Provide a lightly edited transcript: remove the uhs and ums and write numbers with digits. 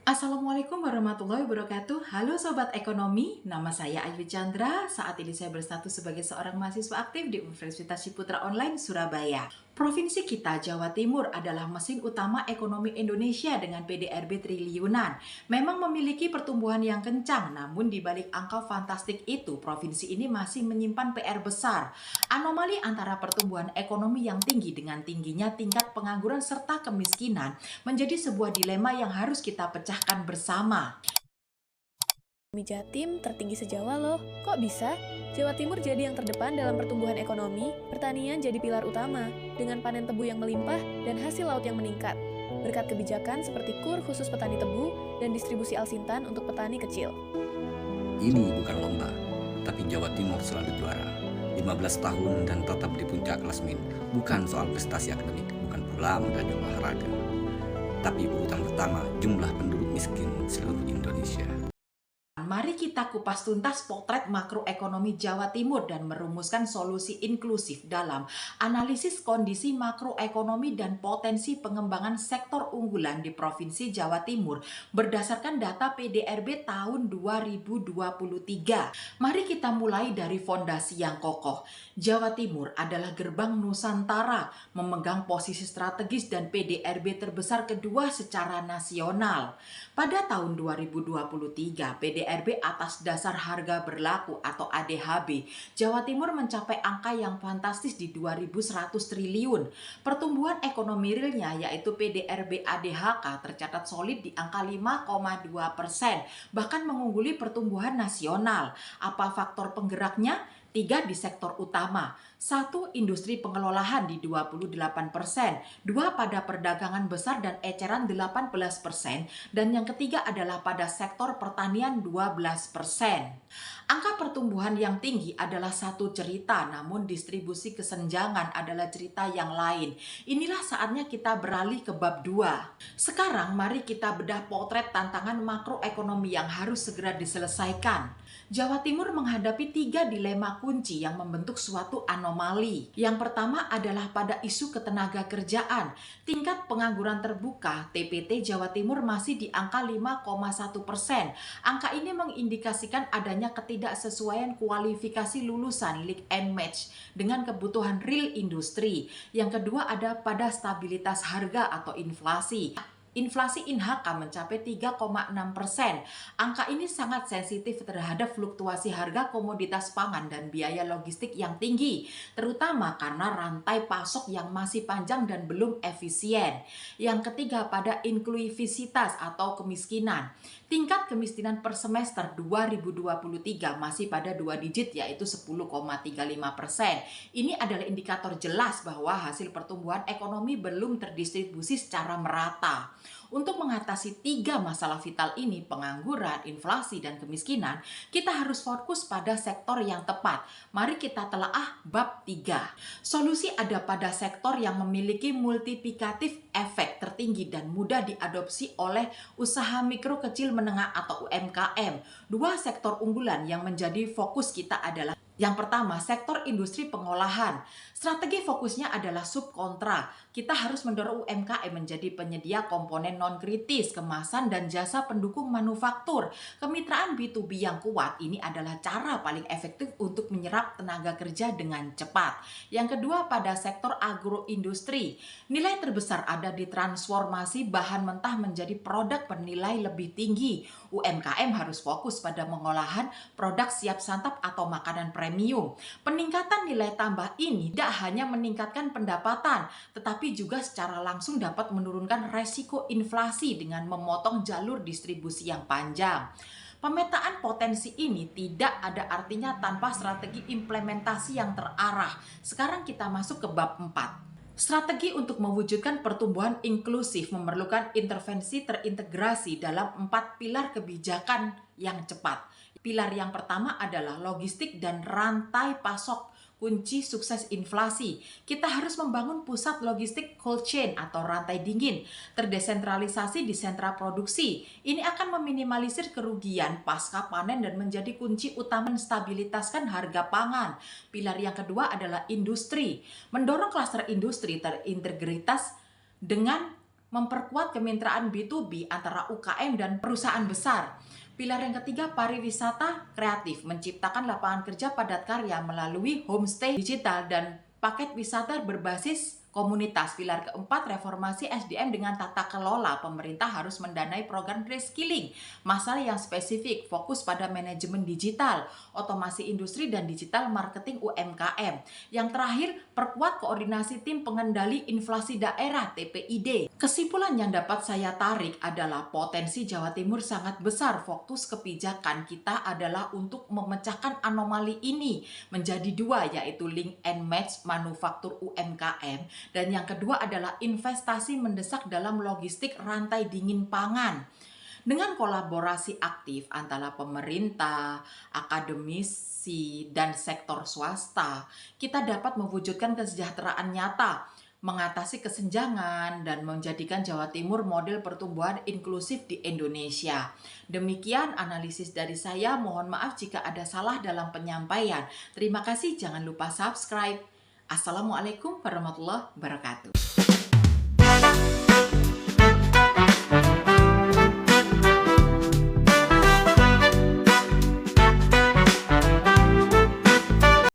Assalamualaikum warahmatullahi wabarakatuh. Halo Sobat Ekonomi, nama saya Ayu Chandra. Saat ini saya berstatus sebagai seorang mahasiswa aktif di Universitas Ciputra Online, Surabaya. Provinsi kita, Jawa Timur, adalah mesin utama ekonomi Indonesia dengan PDRB triliunan. Memang memiliki pertumbuhan yang kencang, namun di balik angka fantastik itu, provinsi ini masih menyimpan PR besar. Anomali antara pertumbuhan ekonomi yang tinggi dengan tingginya tingkat pengangguran serta kemiskinan menjadi sebuah dilema yang harus kita pecahkan bersama. Ekonomi Jatim tertinggi se-Jawa loh. Kok bisa? Jawa Timur jadi yang terdepan dalam pertumbuhan ekonomi, pertanian jadi pilar utama, dengan panen tebu yang melimpah dan hasil laut yang meningkat. Berkat kebijakan seperti KUR khusus petani tebu dan distribusi alsintan untuk petani kecil. Ini bukan lomba, tapi Jawa Timur selalu juara. 15 tahun dan tetap di puncak klasmen, bukan soal prestasi akademik, bukan pula medali olahraga. Tapi urutan pertama jumlah penduduk miskin seluruh Indonesia. Mari kita kupas tuntas potret makroekonomi Jawa Timur dan merumuskan solusi inklusif dalam analisis kondisi makroekonomi dan potensi pengembangan sektor unggulan di Provinsi Jawa Timur berdasarkan data PDRB tahun 2023. Mari kita mulai dari fondasi yang kokoh. Jawa Timur adalah gerbang Nusantara, memegang posisi strategis dan PDRB terbesar kedua secara nasional. Pada tahun 2023, PDRB atas dasar harga berlaku atau ADHB, Jawa Timur mencapai angka yang fantastis di 2.100 triliun. Pertumbuhan ekonomi realnya yaitu PDRB ADHK tercatat solid di angka 5,2%, bahkan mengungguli pertumbuhan nasional. Apa faktor penggeraknya? 3 di sektor utama. 1. Industri pengelolaan di 28%, 2 pada perdagangan besar dan eceran 18%, dan yang ketiga adalah pada sektor pertanian 12%. Angka pertumbuhan yang tinggi adalah satu cerita, namun distribusi kesenjangan adalah cerita yang lain. Inilah saatnya kita beralih ke bab 2. Sekarang mari kita bedah potret tantangan makroekonomi yang harus segera diselesaikan. Jawa Timur menghadapi 3 dilema kunci yang membentuk suatu anomali. Yang pertama adalah pada isu ketenaga kerjaan. Tingkat pengangguran terbuka TPT Jawa Timur masih di angka 5,1%. Angka ini mengindikasikan adanya ketidaksesuaian kualifikasi lulusan Leak and Match dengan kebutuhan real industri. Yang kedua ada pada stabilitas harga atau inflasi. Inflasi INHK mencapai 3,6%. Angka ini sangat sensitif terhadap fluktuasi harga komoditas pangan dan biaya logistik yang tinggi, terutama karena rantai pasok yang masih panjang dan belum efisien. Yang ketiga pada inklusivitas atau kemiskinan. Tingkat kemiskinan per semester 2023 masih pada 2 digit yaitu 10,35%. Ini adalah indikator jelas bahwa hasil pertumbuhan ekonomi belum terdistribusi secara merata. Untuk mengatasi 3 masalah vital ini, pengangguran, inflasi, dan kemiskinan, kita harus fokus pada sektor yang tepat. Mari kita telaah bab 3. Solusi ada pada sektor yang memiliki multiplikatif efek tertinggi dan mudah diadopsi oleh usaha mikro kecil menengah atau UMKM. 2 sektor unggulan yang menjadi fokus kita adalah yang pertama, sektor industri pengolahan. Strategi fokusnya adalah subkontra. Kita harus mendorong UMKM menjadi penyedia komponen non-kritis, kemasan, dan jasa pendukung manufaktur. Kemitraan B2B yang kuat ini adalah cara paling efektif untuk menyerap tenaga kerja dengan cepat. Yang kedua, pada sektor agroindustri. Nilai terbesar ada di transformasi bahan mentah menjadi produk bernilai lebih tinggi. UMKM harus fokus pada pengolahan produk siap santap atau makanan premium. Peningkatan nilai tambah ini tidak hanya meningkatkan pendapatan, tetapi juga secara langsung dapat menurunkan resiko inflasi dengan memotong jalur distribusi yang panjang. Pemetaan potensi ini tidak ada artinya tanpa strategi implementasi yang terarah. Sekarang kita masuk ke bab 4. Strategi untuk mewujudkan pertumbuhan inklusif memerlukan intervensi terintegrasi dalam 4 pilar kebijakan yang cepat. Pilar yang pertama adalah logistik dan rantai pasok. Kunci sukses inflasi. Kita harus membangun pusat logistik cold chain atau rantai dingin, terdesentralisasi di sentra produksi. Ini akan meminimalisir kerugian pasca panen dan menjadi kunci utama menstabilitaskan harga pangan. Pilar yang kedua adalah industri. Mendorong klaster industri terintegritas dengan memperkuat kemitraan B2B antara UKM dan perusahaan besar. Pilar yang ketiga, pariwisata kreatif, menciptakan lapangan kerja padat karya melalui homestay digital dan paket wisata berbasis komunitas. Pilar keempat, reformasi SDM dengan tata kelola. Pemerintah harus mendanai program reskilling, masalah yang spesifik, fokus pada manajemen digital, otomasi industri dan digital marketing UMKM. Yang terakhir, perkuat koordinasi tim pengendali inflasi daerah TPID. Kesimpulan yang dapat saya tarik adalah potensi Jawa Timur sangat besar. Fokus kebijakan kita adalah untuk memecahkan anomali ini menjadi dua, yaitu link and match manufaktur UMKM, dan yang kedua adalah investasi mendesak dalam logistik rantai dingin pangan. Dengan kolaborasi aktif antara pemerintah, akademisi, dan sektor swasta, kita dapat mewujudkan kesejahteraan nyata, mengatasi kesenjangan, dan menjadikan Jawa Timur model pertumbuhan inklusif di Indonesia. Demikian analisis dari saya, mohon maaf jika ada salah dalam penyampaian. Terima kasih, jangan lupa subscribe. Assalamualaikum warahmatullahi wabarakatuh.